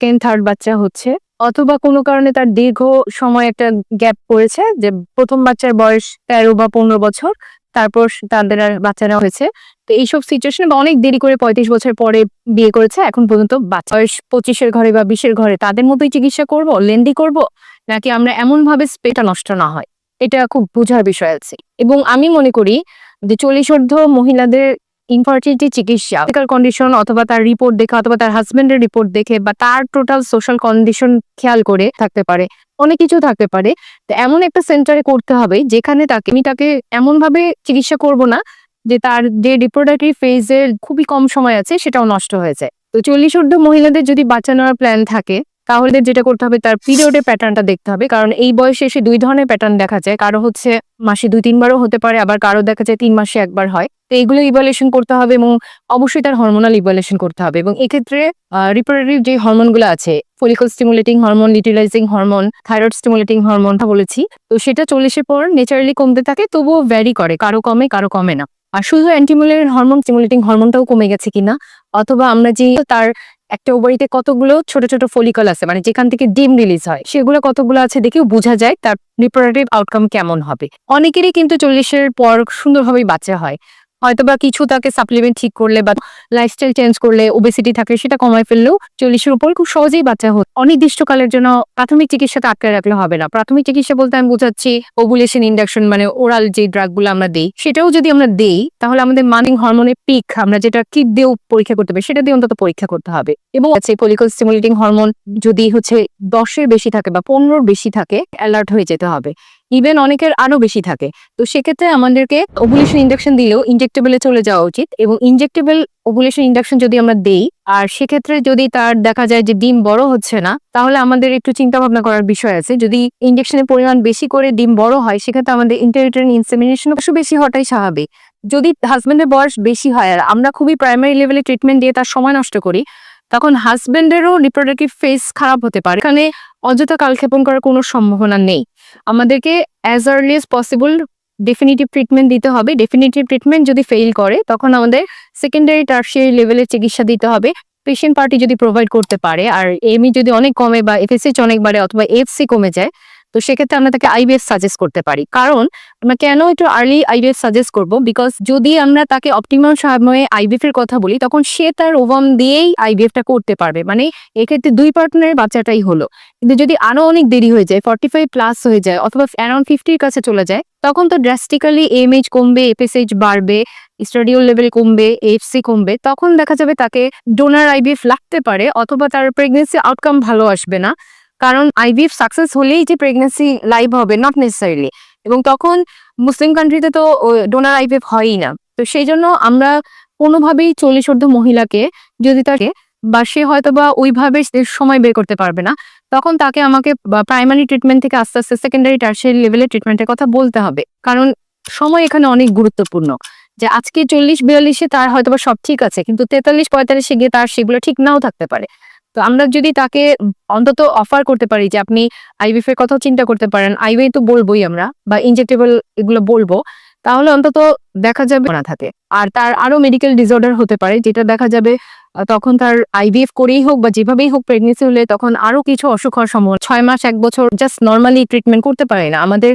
Second third বাচ্চা হচ্ছে, অথবা কোনো কারণে তার দীর্ঘ সময় একটা গ্যাপ পড়েছে, যে প্রথম বাচ্চার বয়স 13 বা 15 বছর, তারপর তাদের আর বাচ্চারা হয়েছে। তো এইসব সিচুয়েশনে বা অনেক দেরি করে 35 বছর পরে বিয়ে করেছে, এখন পর্যন্ত বাচ্চা বয়স 25-এর ঘরে বা 20-এর ঘরে, তাদের মতোই চিকিৎসা করব, লেন্দি করব, নাকি আমরা এমন ভাবে স্পেটা নষ্ট না হয়, এটা খুব বোঝার বিষয় আছে। এবং আমি মনে করি যে 40 মহিলাদের ইনফার্টিলিটি চিকিৎসা মেডিকেল কন্ডিশন অথবা তার রিপোর্ট দেখে অথবা তার হাজবেন্ডের রিপোর্ট দেখে বা তার টোটাল সোশ্যাল কন্ডিশন খেয়াল করে থাকতে পারে, অনেক কিছু থাকতে পারে। তো এমন একটা সেন্টারে করতে হবে যেখানে আমি তাকে এমন ভাবে চিকিৎসা করব না যে তার যে রিপ্রোডাক্টিভ ফেজের খুবই কম সময় আছে সেটাও নষ্ট হয়ে যায়। তো 40 মহিলাদের যদি বাচ্চা নেওয়ার প্ল্যান থাকে, তাহলে যেটা করতে হবে, তার পিরিয়ডের প্যাটার্নটা দেখতে হবে। কারণ এই বয়সে এসে 2 ধরনের প্যাটার্ন দেখা যায়, কারো হচ্ছে মাসে 2-3 বারও হতে পারে, আবার কারো দেখা যায় 3 মাসে একবার হয়। তো এগুলো ইভালুয়েশন করতে হবে এবং অবশ্যই তার হরমোনাল ইভালুয়েশন করতে হবে। এবং এক্ষেত্রে রিপ্রোডাক্টিভ যে হরমোনগুলো আছে, follicle stimulating hormone, luteinizing hormone, thyroid stimulating hormone বলেছি, তো সেটা 40-এর পর ন্যাচারালি কমতে থাকে, তবুও ভ্যারি করে, কারো কমে কারো কমে না। আর শুধু অ্যান্টিমুলার হরমোন, স্টিমুলেটিং হরমোনটাও কমে গেছে কিনা, অথবা আমরা যে তার একটা ওভারিতে কতগুলো ছোট ছোট ফলিকল আছে, মানে যেখান থেকে ডিম রিলিজ হয়, সেগুলো কতগুলো আছে দেখেও বোঝা যায় তার রিপ্রোডাক্টিভ আউটকাম কেমন হবে। অনেকেরই কিন্তু 40-এর পর সুন্দরভাবেই বাচ্চা হয়, হয়তোবা কিছু তাকে সাপ্লিমেন্ট ঠিক করলে বা লাইফস্টাইল চেঞ্জ করলে, ওবেসিটি থাকে সেটা কমায় ফেললেও 40-এর উপর খুব সহজেই বাচ্চা হয়। অনির্দিষ্টকালের জন্য প্রাথমিক চিকিৎসাতে আটকে রাখলে হবে না। প্রাথমিক চিকিৎসা বলতে আমি বোঝাচ্ছি ওভুলেশন ইন্ডাকশন, মানে ওরাল যে ড্রাগগুলো আমরা দেই, সেটাও যদি আমরা দেই, তাহলে আমাদের মানিং হরমোনের পিক আমরা যেটা কিট দিয়েও পরীক্ষা করতে পারি, সেটা দিয়ে অন্তত পরীক্ষা করতে হবে। এবং আছে ফলিকল স্টিমুলেটিং হরমোন যদি হচ্ছে 10-এর বেশি থাকে বা 15-র বেশি থাকে, অ্যালার্ট হয়ে যেতে হবে। ইভেন অনেকের আরো বেশি থাকে। তো সেক্ষেত্রে আমাদেরকে ওভুলেশন ইন্ডাকশন দিলেও ইনজেক্টেবলে চলে যাওয়া উচিত। এবং ইনজেক্টেবল ওভুলেশন ইন্ডাকশন যদি আমরা দেই, আর সেক্ষেত্রে যদি তার দেখা যায় যে ডিম বড় হচ্ছে না, তাহলে আমাদের একটু চিন্তা ভাবনা করার বিষয় আছে। যদি ইনজেকশনের পরিমাণ বেশি করে ডিম বড় হয়, সেক্ষেত্রে আমাদের ইন্টারইউটেরাইন ইনসেমিনেশন একটু বেশি হওয়াটাই স্বাভাবিক। যদি হাজবেন্ডের বয়স বেশি হয় আর আমরা খুবই প্রাইমারি লেভেলে ট্রিটমেন্ট দিয়ে তার সময় নষ্ট করি, তখন হাজবেন্ডেরও রিপ্রোডাক্টিভ ফেজ খারাপ হতে পারে। এখানে অযথা কালক্ষেপণ করার কোনো সম্ভাবনা নেই। আমাদেরকে as early as possible definitive treatment দিতে হবে। ডেফিনিটিভ ট্রিটমেন্ট যদি ফেল করে, তখন আমাদের সেকেন্ডারি টার্সিয়ারি লেভেলের চিকিৎসা দিতে হবে। পেশেন্ট পার্টি যদি প্রোভাইড করতে পারে, আর এমই যদি অনেক কমে বা এফএসএইচ অনেক বাড়ে অথবা এফসি কমে যায়, তো সেক্ষেত্রে আমরা তাকে আইভিএফ সাজেস্ট করতে পারি। কারণ আমরা কেন একটু আর্লি আইভিএফ সাজেস্ট করব, বিকজ যদি আমরা তাকে অপটিমাম সময়ে আইভিএফ এর কথা বলি, তখন সে তার ওভাম দিয়েই আইভিএফটা করতে পারবে। মানে এক্ষেত্রে 2 পার্টনারের বাচ্চাটাই হলো। কিন্তু যদি আরো অনেক দেরি হয়ে যায়, 45 প্লাস হয়ে যায় অথবা অ্যারাউন্ড 50-এর কাছে চলে যায়, তখন তো ড্রাস্টিক্যালি এমএইচ কমবে, এফএসএইচ বাড়বে, স্ট্রাডিওল লেভেল কমবে, এফসি কমবে। তখন দেখা যাবে তাকে ডোনার আইভিএফ লাগতে পারে, অথবা তার প্রেগনেন্সি আউটকাম ভালো আসবে না। কারণ আইভিএফ সাকসেস হলেই যে প্রেগনেন্সি লাইভ হবে, নট নেসেসারিলি। এবং তখন মুসলিম কান্ট্রিতে তো ডোনার আইভিএফ হয়ই না। তো সেই জন্য আমরা কোনোভাবেই 40 মহিলাকে, যদি তাকে বা সে হয়তো বা ওইভাবে সময় বের করতে পারবে না, তখন তাকে আমাকে প্রাইমারি ট্রিটমেন্ট থেকে আস্তে আস্তে সেকেন্ডারি টার্সিয়ারি লেভেলের ট্রিটমেন্টের কথা বলতে হবে। কারণ সময় এখানে অনেক গুরুত্বপূর্ণ। যে আজকে 40-42-এ তার হয়তোবা সব ঠিক আছে, কিন্তু 43-45-এ গিয়ে তার সেগুলো ঠিক নাও থাকতে পারে। তো আমরা যদি তাকে অন্তত অফার করতে পারি যে আপনি আইভিএফ এর কথাও চিন্তা করতে পারেন, আইভিএ তো বলবোই আমরা, বা ইনজেক্টেবল এগুলো বলবো, তাহলে অন্তত দেখা যাবে না থাকে। আর তার আরো মেডিকেল ডিসঅর্ডার হতে পারে, যেটা দেখা যাবে তখন তার আইভিএফ করেই হোক বা যেভাবেই হোক প্রেগনেন্সি হলে তখন আরো কিছু অসুখ হওয়ার সম্ভাবনা। 6 মাস 1 বছর জাস্ট নর্মালি ট্রিটমেন্ট করতে পারে না। আমাদের